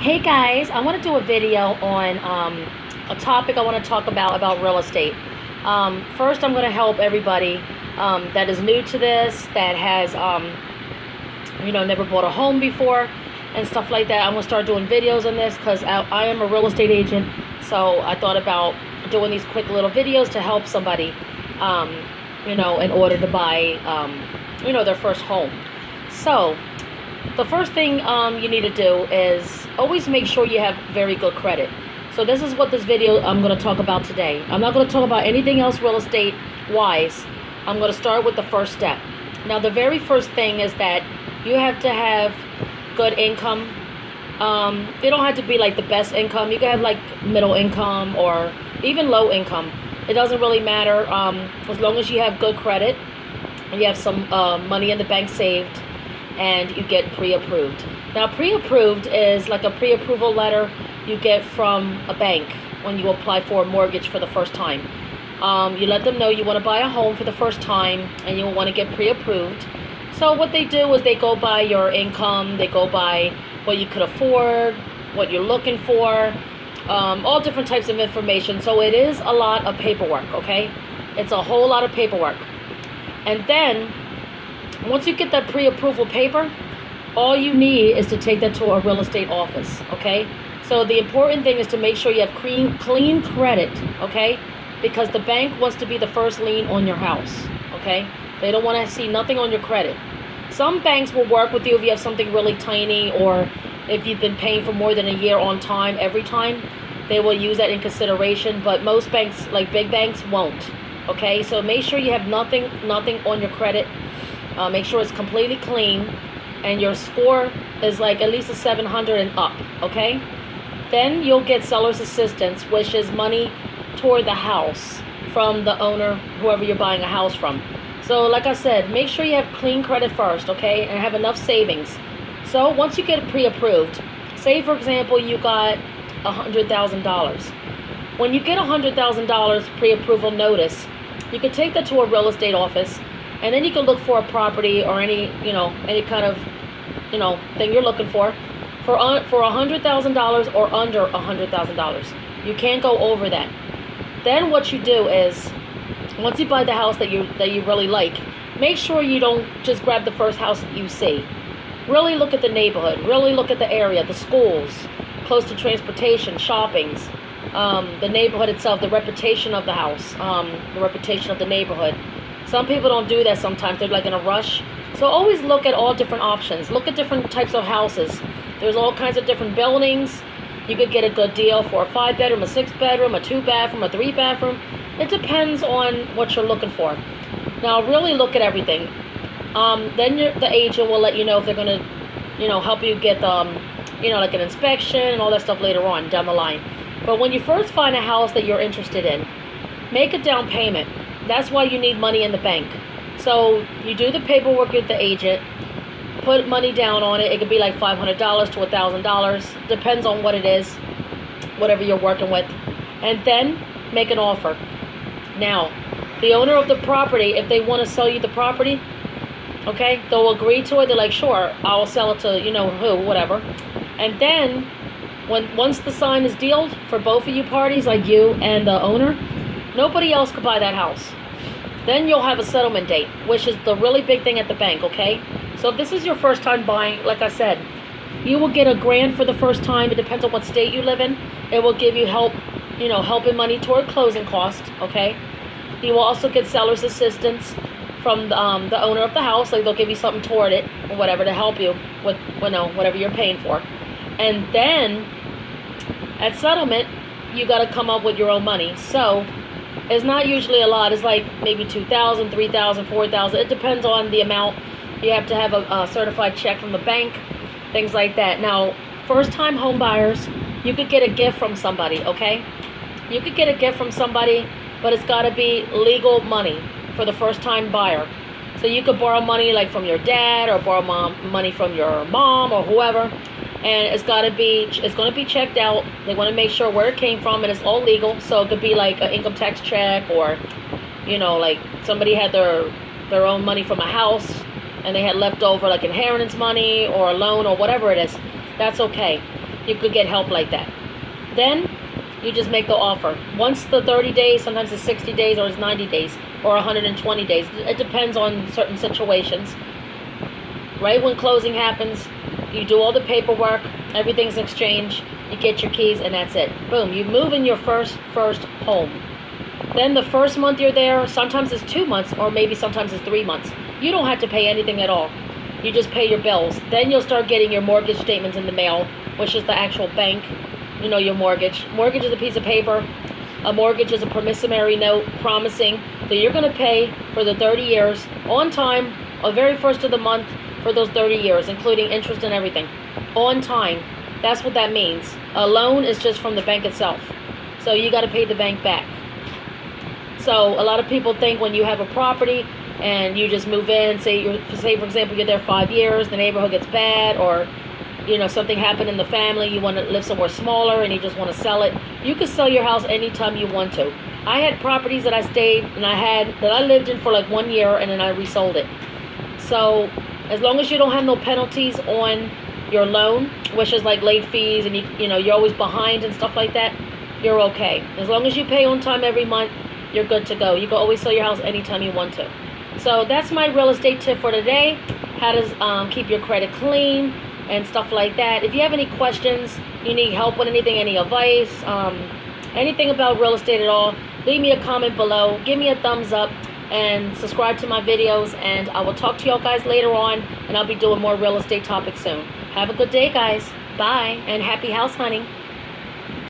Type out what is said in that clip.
Hey guys, I want to do a video on a topic I want to talk about real estate. First, I'm going to help everybody that is new to this, that has never bought a home before and stuff like that. I'm going to start doing videos on this because I am a real estate agent. So I thought about doing these quick little videos to help somebody, in order to buy, their first home. So the first thing you need to do is always make sure you have very good credit. So this is what this video I'm going to talk about today. I'm not going to talk about anything else real estate wise. I'm going to start with the first step. Now the very first thing is that you have to have good income. They don't have to be like the best income. You can have like middle income or even low income. It doesn't really matter, as long as you have good credit, you have some money in the bank saved, and you get pre-approved. Now, pre-approved is like a pre-approval letter you get from a bank when you apply for a mortgage for the first time. You let them know you want to buy a home for the first time and you want to get pre-approved. So what they do is they go by your income, they go by what you could afford, what you're looking for, all different types of information. So it is a lot of paperwork, okay? It's a whole lot of paperwork. And then once you get that pre-approval paper, all you need is to take that to a real estate office, okay? So the important thing is to make sure you have clean credit, okay? Because the bank wants to be the first lien on your house, okay? They don't want to see nothing on your credit. Some banks will work with you if you have something really tiny, or if you've been paying for more than a year on time every time. They will use that in consideration, but most banks, like big banks, won't, okay? So make sure you have nothing on your credit. Make sure it's completely clean and your score is like at least a 700 and up, okay? Then you'll get seller's assistance, which is money toward the house from the owner, whoever you're buying a house from. So like I said, make sure you have clean credit first, okay? And have enough savings. So once you get pre-approved, say for example you got $100,000. When you get $100,000 pre-approval notice, you could take that to a real estate office, and then you can look for a property or any kind of, thing you're looking for $100,000 or under $100,000. You can't go over that. Then what you do is, once you buy the house that you really like, make sure you don't just grab the first house that you see. Really look at the neighborhood. Really look at the area, the schools, close to transportation, shoppings, the neighborhood itself, the reputation of the house, the reputation of the neighborhood. Some people don't do that sometimes. They're like in a rush. So always look at all different options. Look at different types of houses. There's all kinds of different buildings. You could get a good deal for a 5-bedroom, a 6-bedroom, a 2-bathroom, a 3-bathroom. It depends on what you're looking for. Now really look at everything. Then the agent will let you know if they're going to, help you get, like an inspection and all that stuff later on down the line. But when you first find a house that you're interested in, make a down payment. That's why you need money in the bank. So you do the paperwork with the agent, put money down on it. It could be like $500 to $1,000. Depends on what it is, whatever you're working with. And then make an offer. Now, the owner of the property, if they want to sell you the property, okay, they'll agree to it. They're like, sure, I'll sell it to, who, whatever. And then once the sign is dealed for both of you parties, like you and the owner, nobody else could buy that house. Then you'll have a settlement date, which is the really big thing at the bank, okay? So if this is your first time buying, like I said, you will get $1,000 for the first time. It depends on what state you live in. It will give you helping money toward closing costs, okay? You will also get seller's assistance from the owner of the house. Like they'll give you something toward it or whatever to help you with, whatever you're paying for. And then at settlement, you got to come up with your own money. So it's not usually a lot. It's like maybe $2,000, $3,000, $4,000. It depends on the amount. You have to have a certified check from the bank, things like that. Now, first-time home buyers, you could get a gift from somebody, okay? You could get a gift from somebody, but it's got to be legal money for the first-time buyer. So you could borrow money like from your dad, or borrow money from your mom or whoever. And it's going to be checked out. They want to make sure where it came from, and it's all legal. So it could be like an income tax check, or like somebody had their own money from a house and they had leftover like inheritance money or a loan or whatever it is. That's okay. you could get help like that. Then you just make the offer. Once the 30 days, sometimes it's 60 days or it's 90 days or 120 days. It depends on certain situations. Right when closing happens, you do all the paperwork, everything's exchanged, you get your keys, and that's it. Boom, you move in your first home. Then the first month you're there, sometimes it's 2 months or maybe sometimes it's 3 months. You don't have to pay anything at all. You just pay your bills. Then you'll start getting your mortgage statements in the mail, which is the actual bank. You know, your mortgage. Mortgage is a piece of paper. A mortgage is a promissory note promising that you're going to pay for the 30 years on time, the very first of the month for those 30 years, including interest and everything. On time. That's what that means. A loan is just from the bank itself. So you got to pay the bank back. So a lot of people think when you have a property and you just move in, say for example you're there 5 years, the neighborhood gets bad, or you know something happened in the family, you want to live somewhere smaller and you just want to sell it, you can sell your house anytime you want to. I had properties that I stayed and I lived in for like 1 year, and then I resold it. So as long as you don't have no penalties on your loan, which is like late fees and you know you're always behind and stuff like that, you're okay. As long as you pay on time every month, you're good to go. You can always sell your house anytime you want to. So that's my real estate tip for today. How to keep your credit clean and stuff like that. If you have any questions, you need help with anything, any advice, anything about real estate at all, leave me a comment below. Give me a thumbs up and subscribe to my videos. And I will talk to y'all guys later on. And I'll be doing more real estate topics soon. Have a good day, guys. Bye. And happy house hunting.